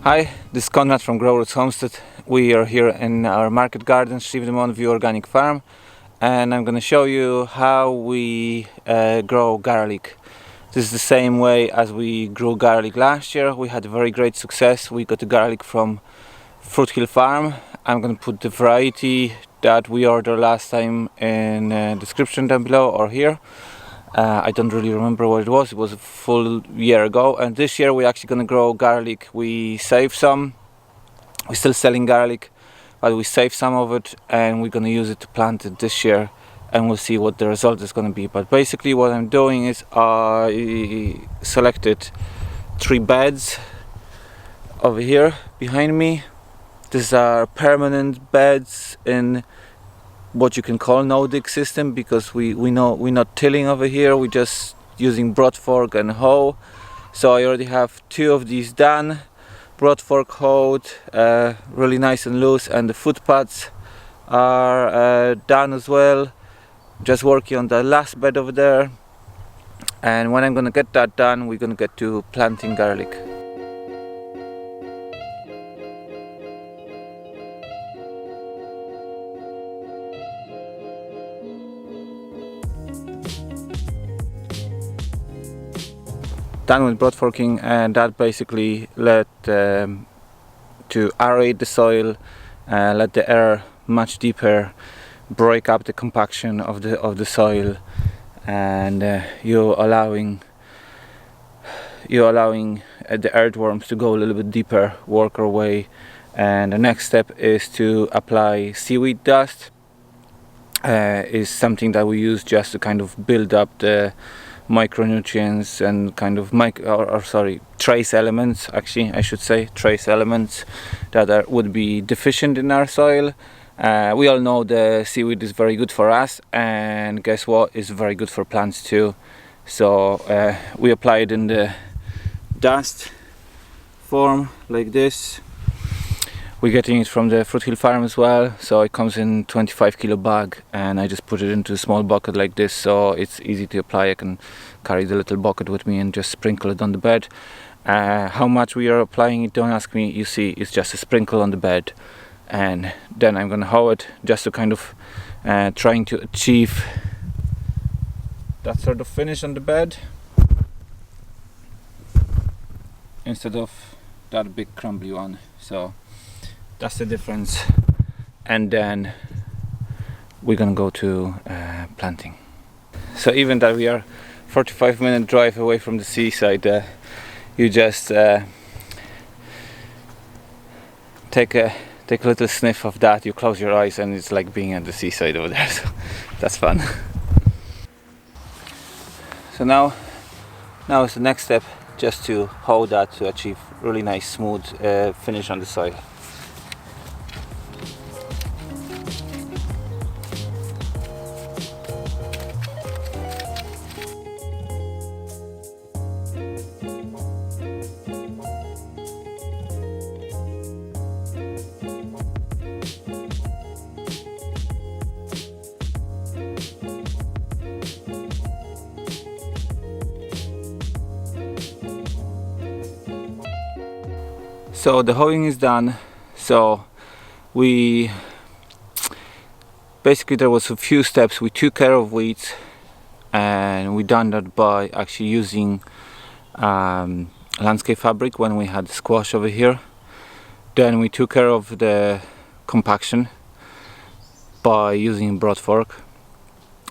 Hi, this is Konrad from Homestead. We are here in our market garden, Slievenamon View Organic Farm, and I'm going to show you how we grow garlic. This is the same way as we grew garlic last year. We had a very great success. We got the garlic from Fruit Hill Farm. I'm going to put the variety that we ordered last time in the description down below or here. I don't really remember what it was. It was a full year ago, and this year we're actually going to grow garlic. We saved some. We're still selling garlic, but we saved some of it and we're going to use it to plant it this year, and we'll see what the result is going to be. But basically what I'm doing is I selected 3 beds over here behind me. These are permanent beds in what you can call no-dig system, because we're not tilling over here. We're just using broad fork and hoe. So I already have 2 of these done. Broad fork hoed, really nice and loose, and the footpaths are done as well. Just working on the last bed over there, and when I'm gonna get that done, we're gonna get to planting garlic. Done with broad forking, and that basically led to aerate the soil, let the air much deeper, break up the compaction of the soil, and you're allowing the earthworms to go a little bit deeper, work our way. And the next step is to apply seaweed dust. Is something that we use just to kind of build up the micronutrients and kind of trace elements, actually I should say trace elements that would be deficient in our soil. We all know the seaweed is very good for us, and guess what, it's very good for plants too. So we apply it in the dust form like this. We're getting it from the Fruit Hill Farm as well, so it comes in 25 kilo bag, and I just put it into a small bucket like this, so it's easy to apply. I can carry the little bucket with me and just sprinkle it on the bed. How much we are applying it, don't ask me. You see, it's just a sprinkle on the bed, and then I'm gonna hoe it just to kind of trying to achieve that sort of finish on the bed instead of that big crumbly one. So that's the difference. And then we're gonna go to planting. So even that we are 45-minute drive away from the seaside, you just take a little sniff of that, you close your eyes, and it's like being at the seaside over there. So that's fun. So now is the next step, just to hoe that to achieve really nice smooth finish on the soil. So the hoeing is done. So we basically, there was a few steps. We took care of weeds, and we done that by actually using landscape fabric when we had squash over here. Then we took care of the compaction by using broad fork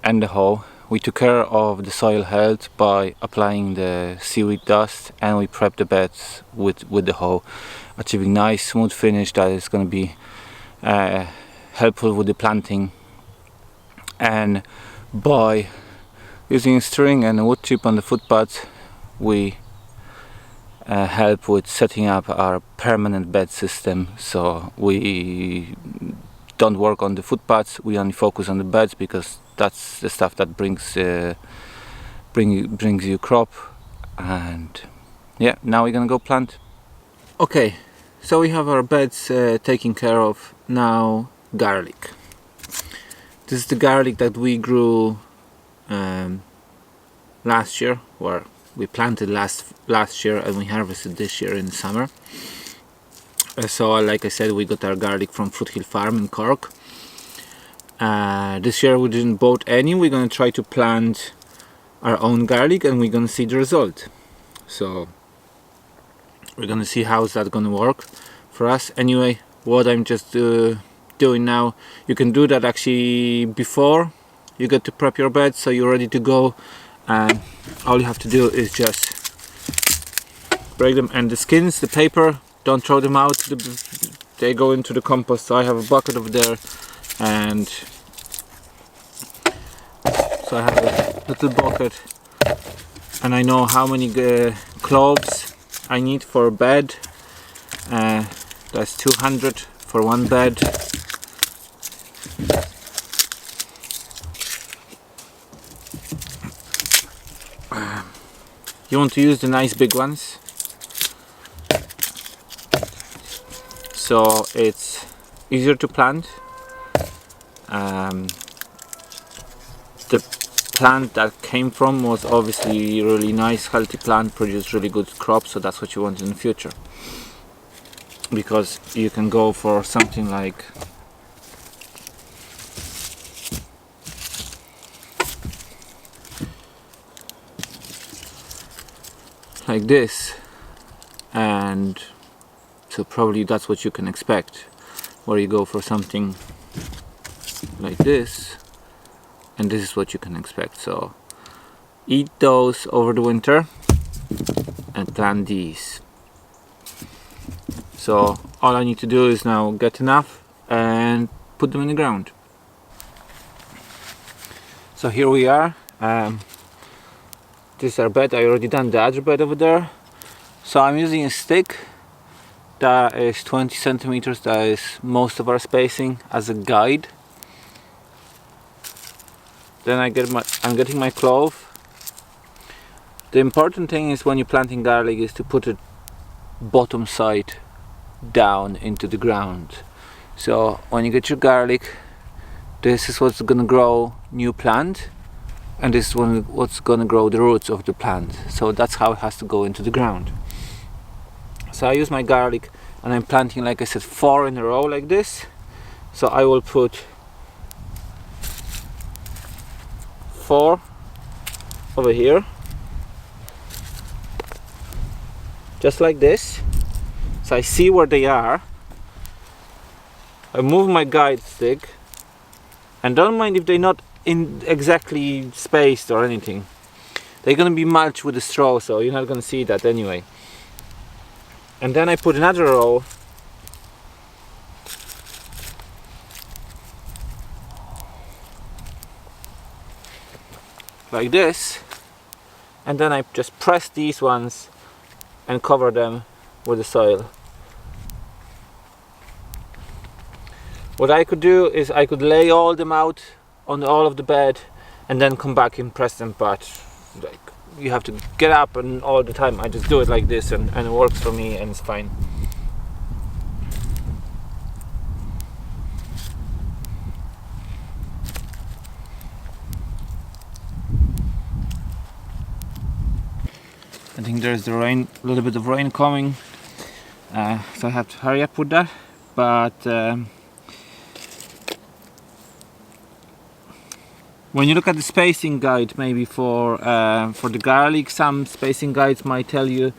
and the hoe. We took care of the soil health by applying the seaweed dust, and we prepped the beds with the hoe, achieving nice smooth finish that is going to be helpful with the planting. And by using string and a wood chip on the footpaths, we help with setting up our permanent bed system. So we don't work on the footpaths, we only focus on the beds, because that's the stuff that brings you crop. And yeah, now we're gonna go plant. Okay, so we have our beds taken care of. Now garlic. This is the garlic that we grew last year, or we planted last year and we harvested this year in the summer. So like I said, we got our garlic from Foothill Farm in Cork. This year we didn't bought any. We're gonna try to plant our own garlic and we're gonna see the result. So we're gonna see how's that gonna work for us. Anyway, what I'm just doing now, you can do that actually before you get to prep your bed, so you're ready to go, and all you have to do is just break them, and the skins, the paper, don't throw them out, they go into the compost. So I have a bucket over there, and so I have a little bucket, and I know how many cloves I need for a bed. That's 200 for one bed. You want to use the nice big ones, so it's easier to plant. The plant that came from was obviously really nice, healthy plant, produced really good crops, so that's what you want in the future. Because you can go for something like this, and so probably that's what you can expect, where you go for something like this, and this is what you can expect. So eat those over the winter and plant these. So all I need to do is now get enough and put them in the ground. So here we are. This is our bed. I already done the other bed over there. So I'm using a stick that is 20 centimeters. That is most of our spacing as a guide. Then I'm getting my clove. The important thing is when you're planting garlic is to put it bottom side down into the ground. So when you get your garlic, this is what's gonna grow new plant, and this is what's gonna grow the roots of the plant. So that's how it has to go into the ground. So I use my garlic and I'm planting, like I said, 4 in a row like this. So I will put 4 over here, just like this. So I see where they are. I move my guide stick, and don't mind if they're not in exactly spaced or anything. They're gonna be mulched with a straw, so you're not gonna see that anyway. And then I put another row like this, and then I just press these ones and cover them with the soil. What I could do is I could lay all them out on all of the bed and then come back and press them, but like you have to get up, and all the time I just do it like this, and it works for me and it's fine. I think there's the rain, a little bit of rain coming, so I have to hurry up with that. But when you look at the spacing guide, maybe for the garlic, some spacing guides might tell you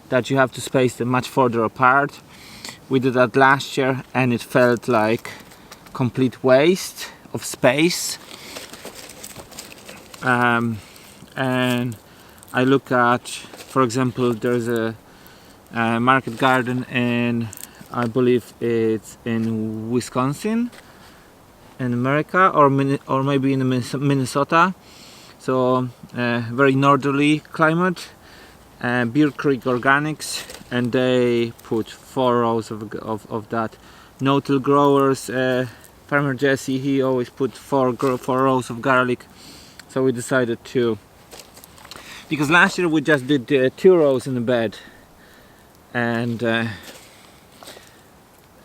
that you have to space them much further apart. We did that last year and it felt like complete waste of space. And I look at, for example, there's a market garden in, I believe it's in Wisconsin in America, or maybe in Minnesota. So very northerly climate. Beer Creek Organics, and they put 4 rows of that. No-till growers, Farmer Jesse, he always put 4 rows of garlic. So we decided to, because last year we just did 2 rows in the bed, and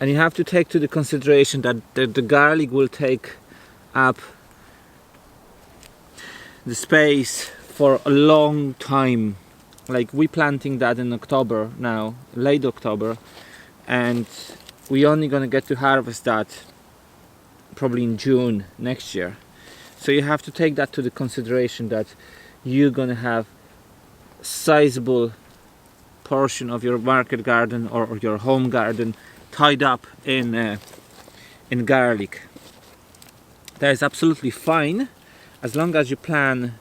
you have to take to the consideration that the garlic will take up the space for a long time. Like we planting that in October now, late October, and we're only gonna get to harvest that probably in June next year. So you have to take that to the consideration, that you're gonna have sizable portion of your market garden or your home garden tied up in garlic. That is absolutely fine as long as you plan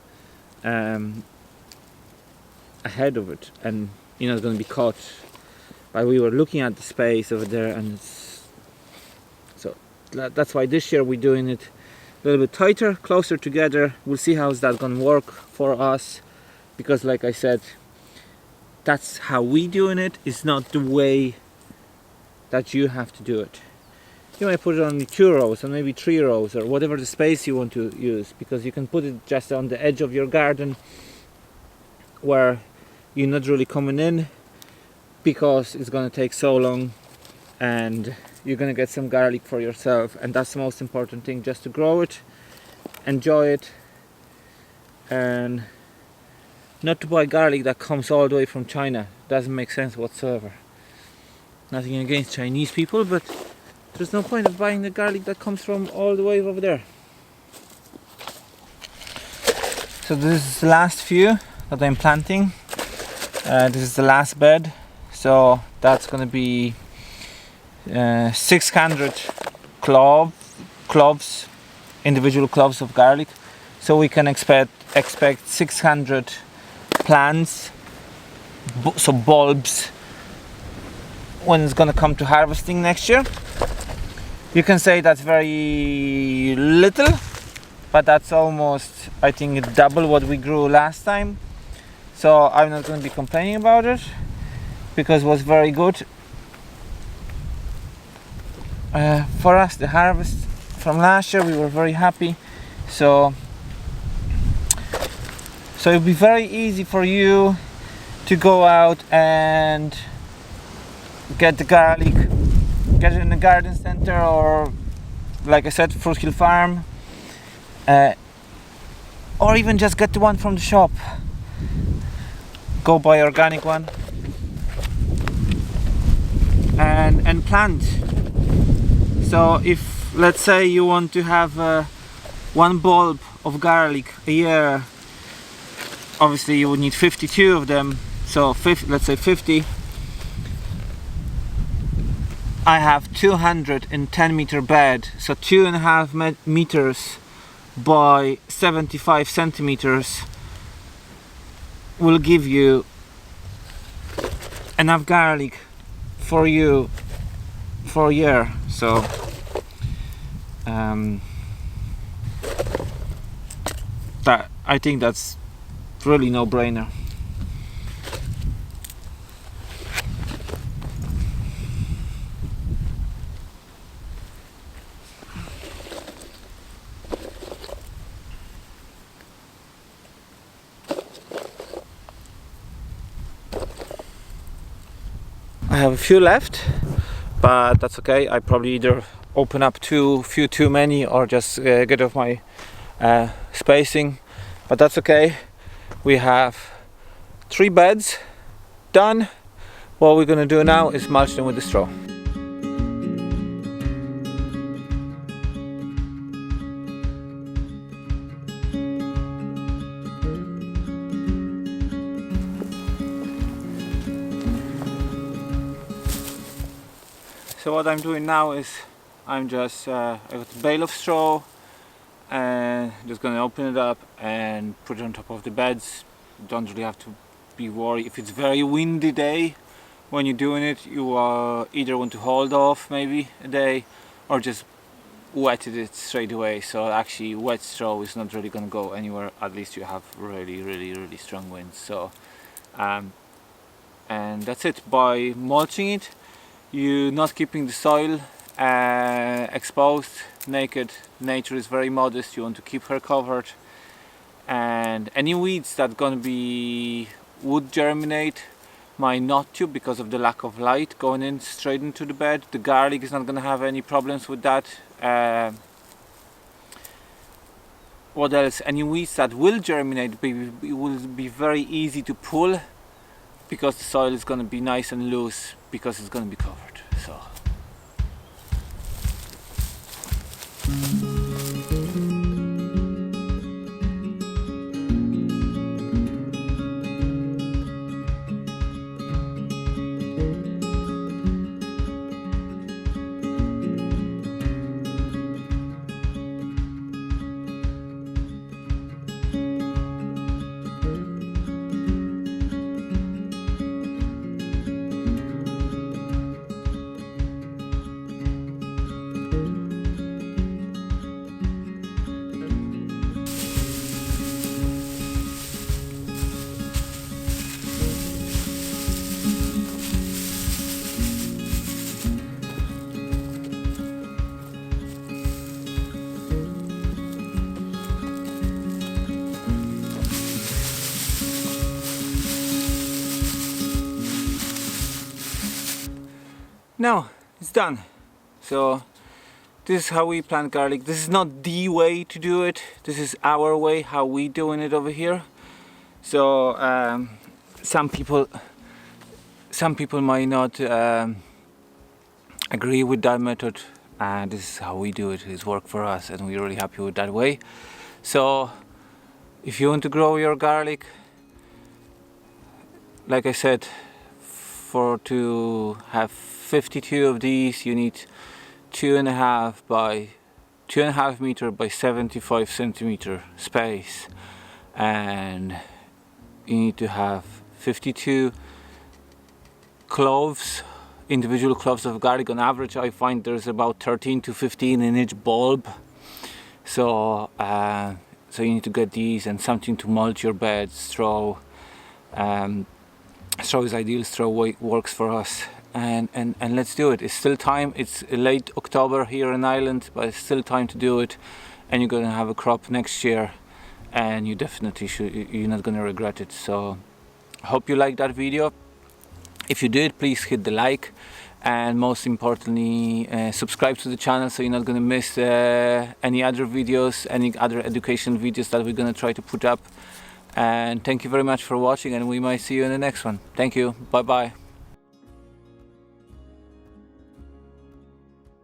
ahead of it, and you're not going to be caught. But we were looking at the space over there, and so that's why this year we're doing it a little bit tighter, closer together. We'll see how's that going to work for us, because like I said, that's how we doing it. It's not the way that you have to do it. You might put it on 2 rows or maybe 3 rows or whatever the space you want to use, because you can put it just on the edge of your garden where you're not really coming in, because it's going to take so long and you're going to get some garlic for yourself, and that's the most important thing, just to grow it, enjoy it, and not to buy garlic that comes all the way from China. Doesn't make sense whatsoever. Nothing against Chinese people, but there's no point of buying the garlic that comes from all the way over there. So this is the last few that I'm planting. This is the last bed. So that's going to be 600 cloves, individual cloves of garlic. So we can expect 600 plants, so bulbs, when it's going to come to harvesting next year. You can say that's very little, but that's almost, I think, double what we grew last time. So I'm not going to be complaining about it, because it was very good. For us, the harvest from last year, we were very happy. So it'll be very easy for you to go out and get the garlic, get it in the garden center, or like I said, Fruit Hill Farm, or even just get the one from the shop. Go buy organic one and plant. So if, let's say, you want to have one bulb of garlic a year, obviously you would need 52 of them. So let's say 50. I have 210 meter bed, so 2.5 meters by 75 centimeters will give you enough garlic for you for a year. So that, I think that's really no-brainer. I have a few left, but that's okay. I probably either open up few too many, or just get off my spacing, but that's okay. We have 3 beds done. What we're gonna do now is mulch them with the straw. So what I'm doing now is I'm just I got a bale of straw, and just gonna open it up and put it on top of the beds. You don't really have to be worried. If it's very windy day when you're doing it, you either want to hold off maybe a day, or just wetted it straight away. So actually wet straw is not really gonna go anywhere, at least you have really strong winds. So and that's it. By mulching it, you're not keeping the soil exposed, naked. Nature is very modest, you want to keep her covered, and any weeds that would germinate might not to, because of the lack of light going in straight into the bed. The garlic is not going to have any problems with that. What else? Any weeds that will germinate, it will be very easy to pull, because the soil is going to be nice and loose, because it's going to be covered. So now it's done. So this is how we plant garlic. This is not the way to do it. This is our way, how we doing it over here. So some people might not agree with that method, and this is how we do it. It's worked for us, and we're really happy with that way. So if you want to grow your garlic, like I said, to have 52 of these, you need 2.5 meter by 75 centimeter space, and you need to have 52 cloves, individual cloves of garlic. On average, I find there's about 13 to 15 in each bulb. So so you need to get these, and something to mulch your beds. Straw is ideal. Straw works for us, and let's do it. It's still time. It's late October here in Ireland, but it's still time to do it, and you're gonna have a crop next year, and you definitely should. You're not gonna regret it. So I hope you liked that video. If you did, please hit the like, and most importantly, subscribe to the channel so you're not gonna miss any other videos, any other education videos that we're gonna try to put up. And thank you very much for watching, and we might see you in the next one. Thank you. Bye bye.